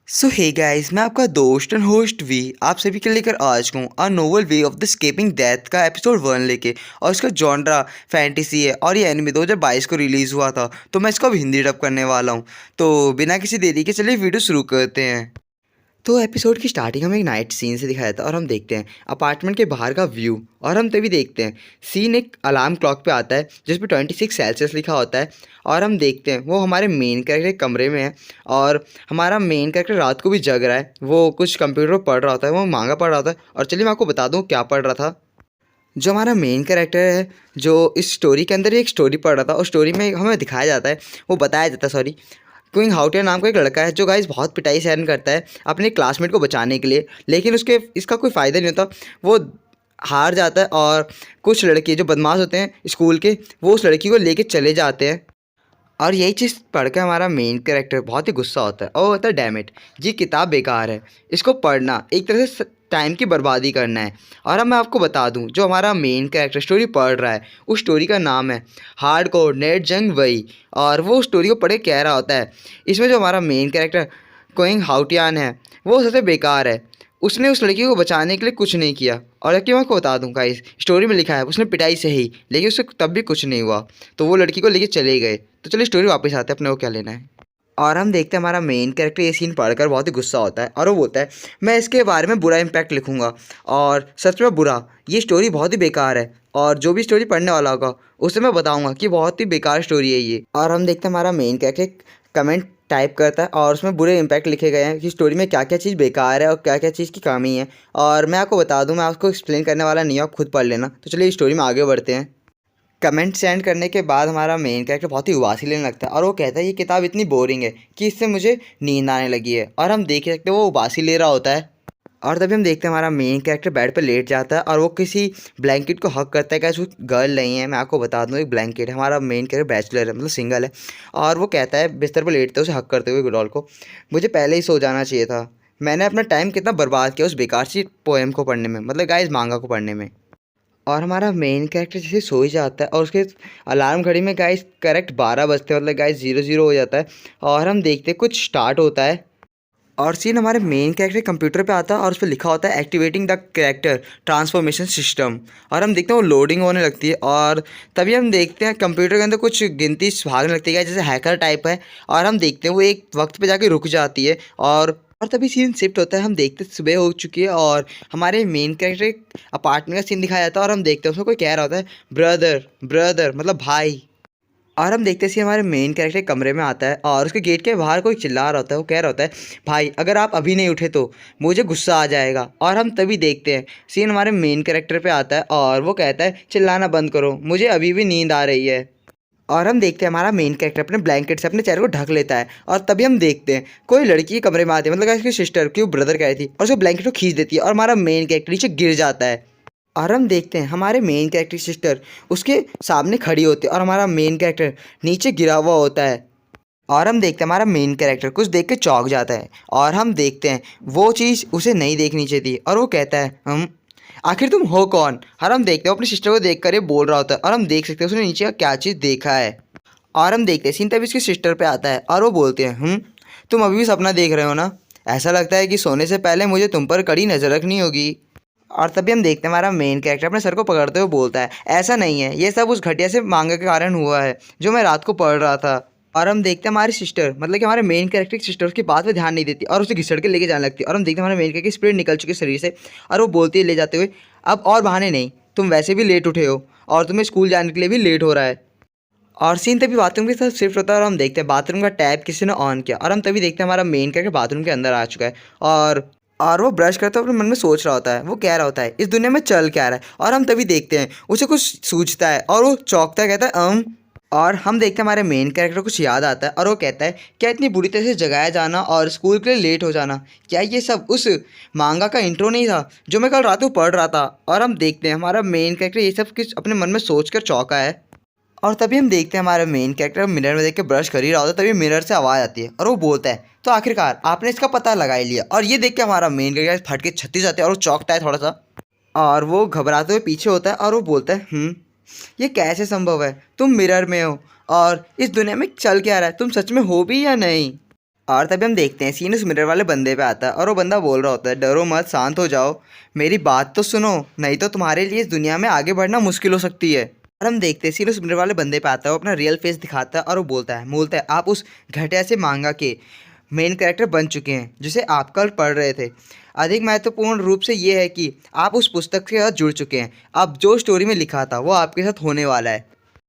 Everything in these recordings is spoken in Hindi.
सो हे गाइस, मैं आपका दोस्त एंड होस्ट वी आप सभी के लेकर आ चुका हूँ अ novel way of the escaping death का एपिसोड 1 लेके। और इसका जॉनरा फैंटेसी है और ये एनिमे 2022 को रिलीज़ हुआ था, तो मैं इसको अब हिंदी डब करने वाला हूँ। तो बिना किसी देरी के चलिए वीडियो शुरू करते हैं। तो एपिसोड की स्टार्टिंग हमें एक नाइट सीन से दिखाया था और हम देखते हैं अपार्टमेंट के बाहर का व्यू। और हम तभी देखते हैं सीन एक अलार्म क्लॉक पे आता है जिस पे 26 सेल्सियस लिखा होता है। और हम देखते हैं वो हमारे मेन कैरेक्टर के कमरे में है और हमारा मेन कैरेक्टर रात को भी जग रहा है। वो कुछ कंप्यूटर पर पढ़ रहा होता है, वो मांगा पढ़ रहा होता है। और चलिए मैं आपको बता दूँ क्या पढ़ रहा था। जो हमारा मेन कैरेक्टर है, जो इस स्टोरी के अंदर एक स्टोरी पढ़ रहा था, और स्टोरी में हमें दिखाया जाता है, वो बताया जाता है सॉरी, क्विंग हाउटिया नाम का एक लड़का है जो गाइस बहुत पिटाई सहन करता है अपने क्लासमेट को बचाने के लिए, लेकिन उसके इसका कोई फ़ायदा नहीं होता। वो हार जाता है और कुछ लड़के जो बदमाश होते हैं स्कूल के, वो उस लड़की को लेके चले जाते हैं। और यही चीज़ पढ़ के हमारा मेन कैरेक्टर बहुत ही गुस्सा होता है और होता है डैम इट, ये किताब बेकार है, इसको पढ़ना एक तरह से टाइम की बर्बादी करना है। और अब मैं आपको बता दूं जो हमारा मेन कैरेक्टर स्टोरी पढ़ रहा है, उस स्टोरी का नाम है हार्ड कोर नेट जंग वई। और वो स्टोरी को पढ़े कह रहा होता है इसमें जो हमारा मेन कैरेक्टर कोइंग हाउटियान है वो सबसे बेकार है, उसने उस लड़की को बचाने के लिए कुछ नहीं किया। और जबकि मैं आपको बता दूं गाइस स्टोरी में लिखा है उसने पिटाई से ही, लेकिन उससे तब भी कुछ नहीं हुआ, तो वो लड़की को लेके चले गए। तो चलिए स्टोरी वापस आते हैं, अपने को क्या लेना है। और हम देखते हैं हमारा मेन कैरेक्टर ये सीन पढ़कर बहुत ही गुस्सा होता है और वो बोलता है मैं इसके बारे में बुरा इम्पैक्ट लिखूंगा, और सच में बुरा, ये स्टोरी बहुत ही बेकार है। और जो भी स्टोरी पढ़ने वाला होगा उसे मैं बताऊंगा कि बहुत ही बेकार स्टोरी है ये। और हम देखते हैं हमारा मेन कैरेक्टर कमेंट टाइप करता है और उसमें बुरे इम्पैक्ट लिखे गए हैं कि स्टोरी में क्या क्या चीज़ बेकार है और क्या क्या चीज़ की कमी है। और मैं आपको बता दूं मैं आपको एक्सप्लेन करने वाला नहीं हूँ, आप खुद पढ़ लेना। तो चलिए स्टोरी में आगे बढ़ते हैं। कमेंट सेंड करने के बाद हमारा मेन कैरेक्टर बहुत ही उबासी लेने लगता है और वो कहता है ये किताब इतनी बोरिंग है कि इससे मुझे नींद आने लगी है। और हम देख सकते हैं वो उबासी ले रहा होता है। और तभी हम देखते हैं हमारा मेन कैरेक्टर बेड पर लेट जाता है और वो किसी ब्लैंकेट को हक करता है। क्या वो गर्ल नहीं है, मैं आपको बता दूँ एक ब्लैंकेट है। हमारा मेन कैरेक्टर बैचलर है, मतलब सिंगल है। और वो कहता है बिस्तर पर लेटते उसे हक करते हुए डॉल को, मुझे पहले ही सो जाना चाहिए था, मैंने अपना टाइम कितना बर्बाद किया उस बेकार सी पोएम को पढ़ने में, मतलब गाइस मांगा को पढ़ने में। और हमारा मेन कैरेक्टर जैसे सो ही जाता है और उसके अलार्म घड़ी में गाइस करेक्ट 12 बजते हैं, मतलब गाइस 00 हो जाता है। और हम देखते हैं कुछ स्टार्ट होता है और सीन हमारे मेन कैरेक्टर कंप्यूटर पे आता है और उस पर लिखा होता है activating the character transformation system. और हम देखते हैं वो लोडिंग होने लगती है और तभी हम देखते हैं कंप्यूटर के अंदर कुछ गिनती भागने लगती है जैसे हैकर टाइप है। और हम देखते हैं वो एक वक्त पे जाके रुक जाती है और तभी सीन शिफ्ट होता है। हम देखते हैं सुबह हो चुकी है और हमारे मेन कैरेक्टर अपार्टमेंट का सीन दिखाया जाता है और हम देखते हैं उसमें कोई कह रहा होता है ब्रदर ब्रदर, मतलब भाई। और हम देखते हैं हमारे मेन कैरेक्टर कमरे में आता है और उसके गेट के बाहर कोई चिल्ला रहा होता है, वो कह रहा होता है भाई अगर आप अभी नहीं उठे तो मुझे गुस्सा आ जाएगा। और हम तभी देखते हैं सीन हमारे मेन कैरेक्टर पे आता है और वो कहता है चिल्लाना बंद करो, मुझे अभी भी नींद आ रही है। और हम देखते हैं हमारा मेन कैरेक्टर अपने ब्लैंकेट से अपने चेहरे को ढक लेता है और तभी हम देखते हैं कोई लड़की कमरे में आती है, मतलब उसकी सिस्टर की ब्रदर कह रही थी, और उसको ब्लैंकेट को खींच देती है और हमारा मेन कैरेक्टर नीचे गिर जाता है। और हम देखते हैं हमारे मेन कैरेक्टर सिस्टर उसके सामने खड़ी होती है और हमारा मेन कैरेक्टर नीचे गिरा हुआ होता है। और हम देखते हैं हमारा मेन कैरेक्टर कुछ देख के चौंक जाता है और हम देखते हैं वो चीज़ उसे नहीं देखनी चाहिए थी और वो कहता है हम आखिर तुम हो कौन। और हम देखते हैं अपनी सिस्टर को देख कर ये बोल रहा होता है और हम देख सकते हैं उसने नीचे का क्या चीज़ देखा है। और हम देखते हैं सीन तभी उसकी सिस्टर पे आता है और वो बोलते हैं तुम अभी भी सपना देख रहे हो ना, ऐसा लगता है कि सोने से पहले मुझे तुम पर कड़ी नज़र रखनी होगी। और तभी हम देखते हैं हमारा मेन कैरेक्टर अपने सर को पकड़ते हुए बोलता है ऐसा नहीं है, ये सब उस घटिया से मांगा के कारण हुआ है जो मैं रात को पढ़ रहा था। और हम देखते हैं हमारी सिस्टर, मतलब कि हमारे मेन कैरेक्टर की सिस्टर उसकी बात पे ध्यान नहीं देती और उसे घिसड़ के लेके जाने लगती है। और हम देखते हैं हमारे मेन कैरेक्टर की स्पिरिट निकल चुकी है शरीर से और वो बोलती है ले जाते हुए अब और बहाने नहीं, तुम वैसे भी लेट उठे हो और तुम्हें स्कूल जाने के लिए भी लेट हो रहा है। और सीन तभी बाथरूम के साथ शिफ्ट होता है और हम देखते हैं बाथरूम का टैप किसी ने ऑन किया और हम तभी देखते हैं हमारा मेन कैरेक्टर बाथरूम के अंदर आ चुका है और वो ब्रश करता हुआ अपने मन में सोच रहा होता है, वो कह रहा होता है इस दुनिया में चल क्या रहा है। और हम तभी देखते हैं उसे कुछ सूझता है और वो चौंकता है, कहता है और हम देखते हैं हमारे मेन कैरेक्टर को कुछ याद आता है और वो कहता है क्या इतनी बुरी तरह से जगाया जाना और स्कूल के लिए लेट हो जाना, क्या ये सब उस मांगा का इंट्रो नहीं था जो मैं कल रात को पढ़ रहा था। और हम देखते हैं हमारा मेन कैरेक्टर ये सब कुछ अपने मन में सोच कर चौंका है। और तभी हम देखते हैं हमारा मेन कैरेक्टर मिरर में देख के ब्रश कर ही रहा होता है, तभी मिरर से आवाज़ आती है और वो बोलता है तो आखिरकार आपने इसका पता लगा ही लिया। और ये देख के हमारा मेन कैरेक्टर फट के छत्तीस जाते हैं और वो चौंकता है थोड़ा सा और वो घबराते हुए पीछे होता है और वो बोलता है ये कैसे संभव है, तुम मिरर में हो और इस दुनिया में चल क्या रहा है, तुम सच में हो भी या नहीं। और तभी हम देखते हैं सीन उस मिरर वाले बंदे पे आता है और वो बंदा बोल रहा होता है, डरो मत, शांत हो जाओ, मेरी बात तो सुनो, नहीं तो तुम्हारे लिए इस दुनिया में आगे बढ़ना मुश्किल हो सकती है। और हम देखते हैं सीन उस मिरर वाले बंदे पे आता है, वो अपना रियल फेस दिखाता है और वो बोलता है आप उस घटिया से मांगा के मेन कैरेक्टर बन चुके हैं जिसे आप कल पढ़ रहे थे। अधिक महत्वपूर्ण रूप से ये है कि आप उस पुस्तक के साथ जुड़ चुके हैं। अब जो स्टोरी में लिखा था वो आपके साथ होने वाला है।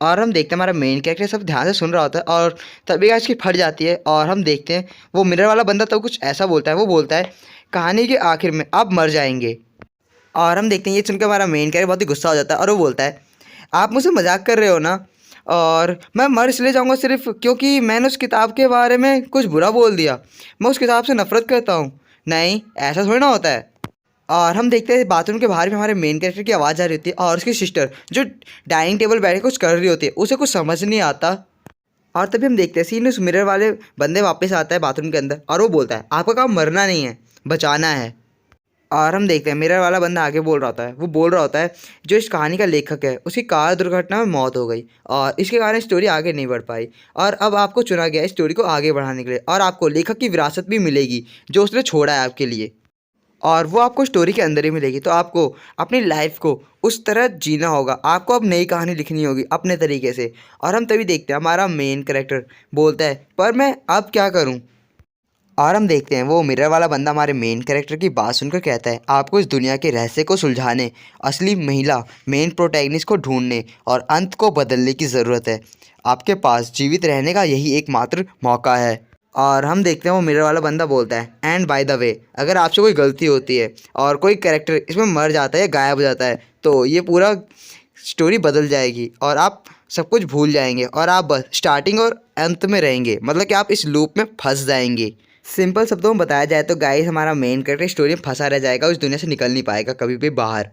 और हम देखते हैं हमारा मेन कैरेक्टर सब ध्यान से सुन रहा होता है और तभी गाइस की फट जाती है और हम देखते हैं वो मिरर वाला बंदा तो कुछ ऐसा बोलता है, वो बोलता है कहानी के आखिर में आप मर जाएंगे। और हम देखते हैं ये सुनकर हमारा मेन कैरेक्टर बहुत ही गुस्सा हो जाता है और वो बोलता है आप मुझसे मजाक कर रहे हो ना, और मैं मर इसलिए जाऊँगा सिर्फ क्योंकि मैंने उस किताब के बारे में कुछ बुरा बोल दिया, मैं उस किताब से नफरत करता हूँ। नहीं, ऐसा थोड़ी ना होता है। और हम देखते हैं बाथरूम के बाहर भी हमारे मेन कैरेक्टर की आवाज़ आ रही होती है और उसकी सिस्टर जो डाइनिंग टेबल बैठ के कुछ कर रही होती है, उसे कुछ समझ नहीं आता। और तभी हम देखते हैं सीन उस मिरर वाले बंदे वापस आता है बाथरूम के अंदर और वो बोलता है आपका काम मरना नहीं है, बचाना है। और हम देखते हैं मिरर वाला बंदा आगे बोल रहा होता है, वो बोल रहा होता है जो इस कहानी का लेखक है उसकी कार दुर्घटना में मौत हो गई और इसके कारण स्टोरी आगे नहीं बढ़ पाई, और अब आपको चुना गया है स्टोरी को आगे बढ़ाने के लिए, और आपको लेखक की विरासत भी मिलेगी जो उसने छोड़ा है आपके लिए, और वो आपको स्टोरी के अंदर ही मिलेगी। तो आपको अपनी लाइफ को उस तरह जीना होगा, आपको अब नई कहानी लिखनी होगी अपने तरीके से। और हम तभी देखते हैं हमारा मेन कैरेक्टर बोलता है पर मैं अब क्या करूं। और हम देखते हैं वो मिरर वाला बंदा हमारे मेन कैरेक्टर की बात सुनकर कहता है आपको इस दुनिया के रहस्य को सुलझाने, असली महिला मेन प्रोटैगनिस्ट को ढूंढने और अंत को बदलने की ज़रूरत है। आपके पास जीवित रहने का यही एकमात्र मौका है। और हम देखते हैं वो मिरर वाला बंदा बोलता है एंड बाय द वे, अगर आपसे कोई गलती होती है और कोई कैरेक्टर इसमें मर जाता है या गायब हो जाता है तो ये पूरा स्टोरी बदल जाएगी और आप सब कुछ भूल जाएंगे और आप बस स्टार्टिंग और अंत में रहेंगे, मतलब कि आप इस लूप में फंस जाएंगे। सिंपल शब्दों में बताया जाए तो गाइस हमारा मेन कैरेक्टर स्टोरी में फंसा रह जाएगा, उस दुनिया से निकल नहीं पाएगा कभी भी बाहर।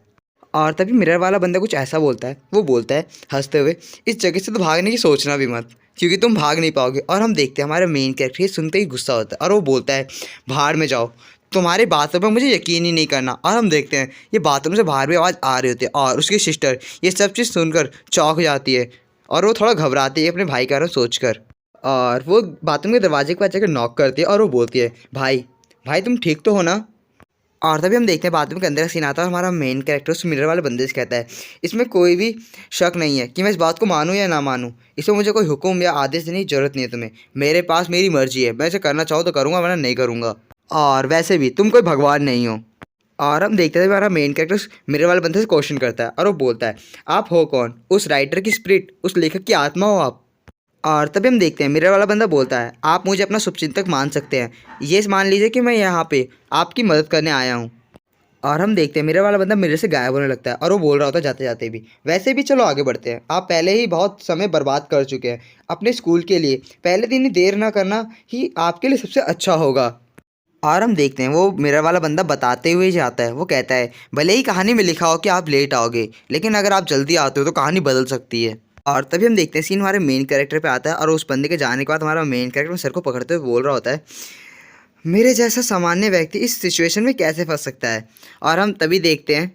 और तभी मिरर वाला बंदा कुछ ऐसा बोलता है, वो बोलता है हंसते हुए इस जगह से तो भागने की सोचना भी मत क्योंकि तुम भाग नहीं पाओगे। और हम देखते हैं हमारा मेन कैरेक्टर ये सुनते ही गुस्सा होता है और वो बोलता है भाड़ में जाओ, तुम्हारी बातों पर मुझे यकीन ही नहीं करना। और हम देखते हैं ये बाथरूम से बाहर भी आवाज़ आ रही होती है और उसकी सिस्टर ये सब चीज़ सुनकर चौंक जाती है और वो थोड़ा घबराती है अपने भाई का सोच कर, और वो बाथरूम के दरवाजे के पास जाकर नॉक करती है और वो बोलती है भाई भाई तुम ठीक तो हो ना। और तभी हम देखते हैं बाथरूम के अंदर का सीन आता है और हमारा मेन कैरेक्टर उस मिरर वाले बंदे से कहता है इसमें कोई भी शक नहीं है कि मैं इस बात को मानूं या ना मानूं, इसमें मुझे कोई हुक्म या आदेश देने की जरूरत नहीं है तुम्हें, मेरे पास मेरी मर्जी है, मैं इसे करना चाहूँ तो करूँगा वरना नहीं करूँगा, और वैसे भी तुम कोई भगवान नहीं हो। और हम देखते हैं हमारा मेन कैरेक्टर उस मिरर वाले बंदे से क्वेश्चन करता है और वो बोलता है आप हो कौन, उस राइटर की स्पिरिट, उस लेखक की आत्मा हो आप। और तभी हम देखते हैं मिरर वाला बंदा बोलता है आप मुझे अपना शुभचिंतक मान सकते हैं, ये मान लीजिए कि मैं यहाँ पे आपकी मदद करने आया हूँ। और हम देखते हैं मिरर वाला बंदा मिरर से गायब होने लगता है और वो बोल रहा होता है जाते जाते भी वैसे भी चलो आगे बढ़ते हैं, आप पहले ही बहुत समय बर्बाद कर चुके हैं अपने स्कूल के लिए, पहले दिन ही देर ना करना ही आपके लिए सबसे अच्छा होगा। और हम देखते हैं वो मिरर वाला बंदा बताते हुए जाता है, वो कहता है भले ही कहानी में लिखा हो कि आप लेट आओगे लेकिन अगर आप जल्दी आते हो तो कहानी बदल सकती है। और तभी हम देखते हैं सीन हमारे मेन कैरेक्टर पे आता है और उस बंदे के जाने के बाद हमारा मेन कैरेक्टर सर को पकड़ते हुए बोल रहा होता है मेरे जैसा सामान्य व्यक्ति इस सिचुएशन में कैसे फंस सकता है। और हम तभी देखते हैं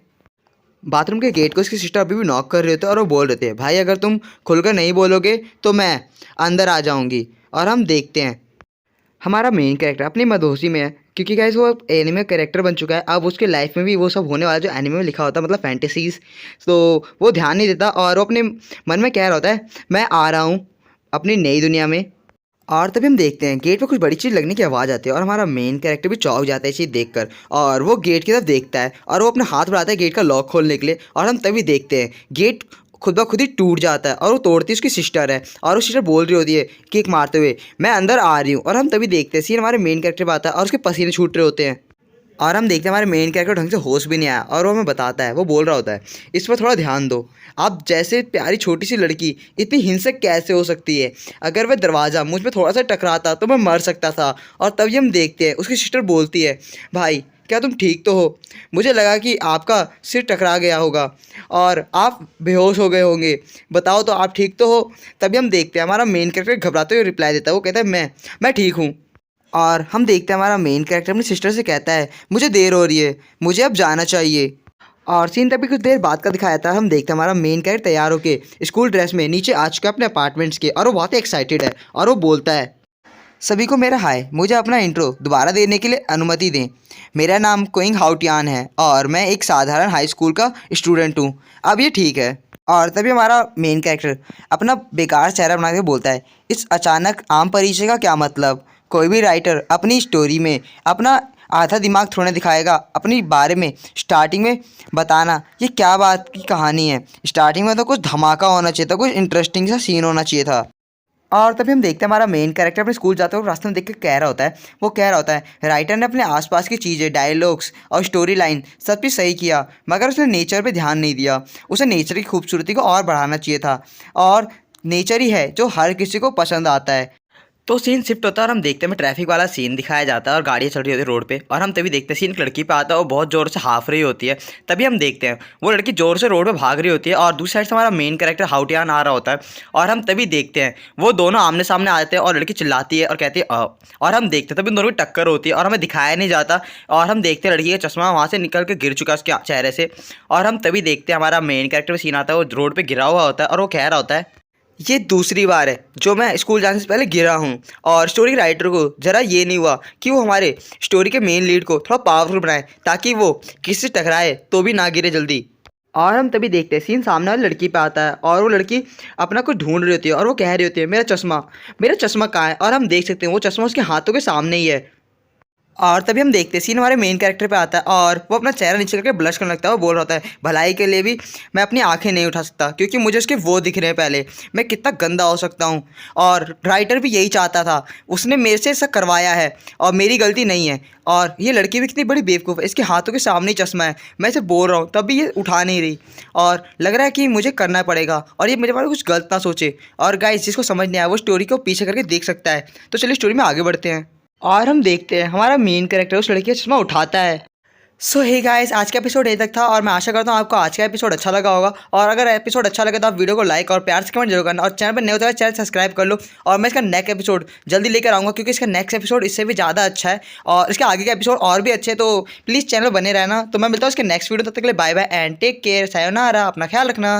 बाथरूम के गेट को उसकी सिस्टर अभी भी नॉक कर रहे होते हैं और वो बोल रहे थे भाई अगर तुम खुलकर नहीं बोलोगे तो मैं अंदर आ जाऊंगी। और हम देखते हैं हमारा मेन कैरेक्टर अपनी मदहोशी में है क्योंकि गाइस वो एनिमे कैरेक्टर बन चुका है, अब उसके लाइफ में भी वो सब होने वाला जो एनिमे में लिखा होता है मतलब फैंटेसीज, तो वो ध्यान नहीं देता और वो अपने मन में कह रहा होता है मैं आ रहा हूँ अपनी नई दुनिया में। और तभी हम देखते हैं गेट पे कुछ बड़ी चीज़ लगने की आवाज़ आती है और हमारा मेन कैरेक्टर भी चौंक जाता है ये चीज़ देखकर और वो गेट की तरफ देखता है और वो अपना हाथ बढ़ाता है गेट का लॉक खोलने के लिए, और हम तभी देखते हैं गेट खुद ब खुद ही टूट जाता है और वो तोड़ती है उसकी सिस्टर है और वो सिस्टर बोल रही होती है किक मारते हुए मैं अंदर आ रही हूँ। और हम तभी देखते हैं सीन हमारे मेन कैरेक्टर पर आता है और उसके पसीने छूट रहे होते हैं और हम देखते हैं हमारे मेन कैरेक्टर ढंग से होश भी नहीं आया और वो हमें बताता है, वो बोल रहा होता है इस पर थोड़ा ध्यान दो, आप जैसे प्यारी छोटी सी लड़की इतनी हिंसक कैसे हो सकती है, अगर वह दरवाज़ा मुझ पर थोड़ा सा टकराता तो मैं मर सकता था। और तभी हम देखते हैं उसकी सिस्टर बोलती है भाई क्या तुम ठीक तो हो, मुझे लगा कि आपका सिर टकरा गया होगा और आप बेहोश हो गए होंगे, बताओ तो आप ठीक तो हो। तभी हम देखते हैं हमारा मेन कैरेक्टर घबराते हुए रिप्लाई देता है, वो कहता है मैं ठीक हूँ। और हम देखते हैं हमारा मेन कैरेक्टर अपनी सिस्टर से कहता है मुझे देर हो रही है, मुझे अब जाना चाहिए। और सीन तभी कुछ देर बाद का दिखाया था, हम देखते हैं हमारा मेन कैरेक्टर तैयार होके स्कूल ड्रेस में नीचे आ चुका है अपने अपार्टमेंट्स के और वो बहुत ही एक्साइटेड है और वो बोलता है सभी को मेरा हाय। मुझे अपना इंट्रो दोबारा देने के लिए अनुमति दें। मेरा नाम क्विंग हाउटियान है और मैं एक साधारण हाई स्कूल का स्टूडेंट हूँ। अब ये ठीक है। और तभी हमारा मेन कैरेक्टर अपना बेकार चेहरा बना के बोलता है, इस अचानक आम परिचय का क्या मतलब? कोई भी राइटर अपनी स्टोरी में अपना आधा दिमाग थोड़ा दिखाएगा अपनी बारे में स्टार्टिंग में बताना। ये क्या बात की कहानी है? स्टार्टिंग में तो कुछ धमाका होना चाहिए था, कुछ इंटरेस्टिंग सा सीन होना चाहिए था। और तभी हम देखते हैं हमारा मेन कैरेक्टर अपने स्कूल जाते हुए रास्ते में देख के कह रहा होता है, वो कह रहा होता है राइटर ने अपने आसपास की चीज़ें, डायलॉग्स और स्टोरी लाइन सब कुछ सही किया, मगर उसने नेचर पे ध्यान नहीं दिया। उसे नेचर की खूबसूरती को और बढ़ाना चाहिए था। और नेचर ही है जो हर किसी को पसंद आता है। तो सीन शिफ्ट होता है और हम देखते हैं ट्रैफिक वाला सीन दिखाया जाता है और गाड़ियाँ चल रही होती है रोड पे। और हम तभी देखते हैं सीन एक लड़की पे आता है और बहुत ज़ोर से हाफ रही होती है। तभी हम देखते हैं वो लड़की ज़ोर से रोड पे भाग रही होती है और दूसरी साइड से हमारा मेन कैरेक्टर हाउटियान आ रहा होता है। और हम तभी देखते हैं वो दोनों आमने सामने आ जाते हैं और लड़की चिल्लाती है और कहती है और हम देखते हैं तभी उन दोनों की टक्कर होती है और हमें दिखाया नहीं जाता। और हम देखते हैं लड़की का चश्मा वहाँ से निकल के गिर चुका है उसके चेहरे से। और हम तभी देखते हैं हमारा मेन कैरेक्टर सीन आता है, वो रोड पर गिरा हुआ होता है और वो कह रहा होता है, ये दूसरी बार है जो मैं स्कूल जाने से पहले गिरा हूँ। और स्टोरी राइटर को ज़रा ये नहीं हुआ कि वो हमारे स्टोरी के मेन लीड को थोड़ा पावरफुल बनाए ताकि वो किसी से टकराए तो भी ना गिरे जल्दी। और हम तभी देखते हैं सीन सामने वाली लड़की पे आता है और वो लड़की अपना कुछ ढूंढ रही होती है और वो कह रही होती है, मेरा चश्मा कहाँ है? और हम देख सकते हैं वो चश्मा उसके हाथों के सामने ही है। और तभी हम देखते हैं सीन हमारे मेन कैरेक्टर पे आता है और वो अपना चेहरा नीचे करके ब्लश करने लगता है। वो बोल रहा होता है, भलाई के लिए भी मैं अपनी आंखें नहीं उठा सकता क्योंकि मुझे उसके वो दिख रहे हैं पहले, मैं कितना गंदा हो सकता हूँ। और राइटर भी यही चाहता था, उसने मेरे से ऐसा करवाया है और मेरी गलती नहीं है। और ये लड़की भी कितनी बड़ी बेवकूफ़ है, इसके हाथों के सामने ही चश्मा है, मैं इसे बोल रहा हूँ तब भी ये उठा नहीं रही। और लग रहा है कि मुझे करना पड़ेगा और ये मेरे बारे में कुछ गलत ना सोचे। और गाइस जिसको समझ नहीं आया वो स्टोरी को पीछे करके देख सकता है। तो चलिए स्टोरी में आगे बढ़ते हैं। और हम देखते हैं हमारा मेन कैरेक्टर उस लड़की का चश्मा उठाता है। सो हे गाइस, आज का एपिसोड यही तक था और मैं आशा करता हूँ आपको आज का एपिसोड अच्छा लगा होगा। और अगर एपिसोड अच्छा लगे तो आप वीडियो को लाइक और प्यार से कमेंट जरूर करना और चैनल पर नए होता है चैनल सब्सक्राइब कर लो। और मैं इसका नेक्स्ट एपिसोड जल्दी लेकर आऊँगा क्योंकि इसका नेक्स्ट एपिसोड इससे भी ज़्यादा अच्छा है और इसके आगे का एपिसोड और भी अच्छे हैं। तो प्लीज़ चैनल बने रहना। तो मैं मिलता हूँ इसके नेक्स्ट वीडियो, तब तक के लिए bye bye and take care, sayonara, अपना ख्याल रखना।